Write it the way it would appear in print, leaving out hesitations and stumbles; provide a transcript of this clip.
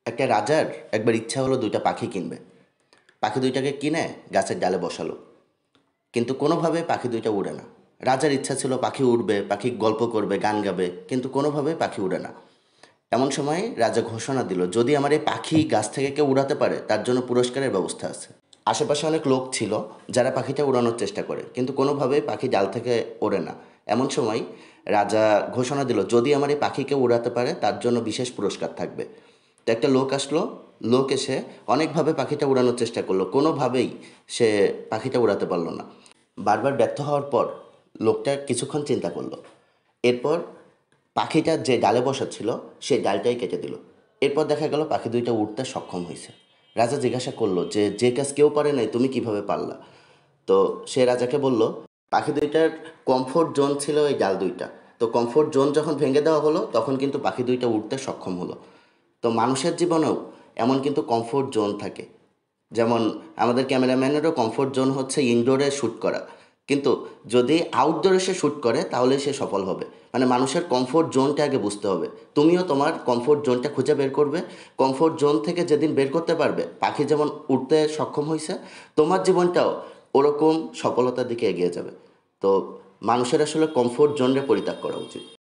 একটা রাজার একবার ইচ্ছা হলো দুইটা পাখি কিনবে। পাখি দুইটাকে কিনে গাছের ডালে বসালো, কিন্তু কোনোভাবে পাখি দুইটা উড়ে না। রাজার ইচ্ছা ছিল পাখি উড়বে, পাখি গল্প করবে, গান গাবে, কিন্তু কোনোভাবে পাখি উড়ে না। এমন সময় রাজা ঘোষণা দিল, যদি আমার এই পাখি গাছ থেকে কেউ উড়াতে পারে তার জন্য পুরস্কারের ব্যবস্থা আছে। আশেপাশে অনেক লোক ছিল যারা পাখিটা উড়ানোর চেষ্টা করে, কিন্তু কোনোভাবেই পাখি ডাল থেকে ওড়ে না। এমন সময় রাজা ঘোষণা দিল, যদি আমার এই পাখিকে উড়াতে পারে তার জন্য বিশেষ পুরস্কার থাকবে। তো একটা লোক আসলো। লোক এসে অনেকভাবে পাখিটা উড়ানোর চেষ্টা করলো, কোনোভাবেই সে পাখিটা উড়াতে পারলো না। বারবার ব্যর্থ হওয়ার পর লোকটা কিছুক্ষণ চিন্তা করলো। এরপর পাখিটা যে ডালে বসা ছিল সেই ডালটাই কেটে দিল। এরপর দেখা গেল পাখি দুইটা উঠতে সক্ষম হয়েছে। রাজা জিজ্ঞাসা করলো যে, যে কাজ কেউ পারে নাই তুমি কিভাবে পারলা? তো সে রাজাকে বলল, পাখি দুইটার কমফোর্ট জোন ছিল এই ডাল দুইটা। তো কমফোর্ট জোন যখন ভেঙে দেওয়া হলো তখন কিন্তু পাখি দুইটা উঠতে সক্ষম হলো। তো মানুষের জীবনেও এমন কিন্তু কমফোর্ট জোন থাকে। যেমন আমাদের ক্যামেরাম্যানেরও কমফোর্ট জোন হচ্ছে ইনডোরে শ্যুট করা, কিন্তু যদি আউটডোরে সে শ্যুট করে তাহলে সে সফল হবে। মানে মানুষের কমফোর্ট জোনটা আগে বুঝতে হবে। তুমিও তোমার কমফোর্ট জোনটা খুঁজে বের করবে। কমফোর্ট জোন থেকে যেদিন বের করতে পারবে, পাখি যেমন উঠতে সক্ষম হয়েছে, তোমার জীবনটাও ওরকম সফলতার দিকে এগিয়ে যাবে। তো মানুষের আসলে কমফোর্ট জোনরে পরিত্যাগ করা উচিত।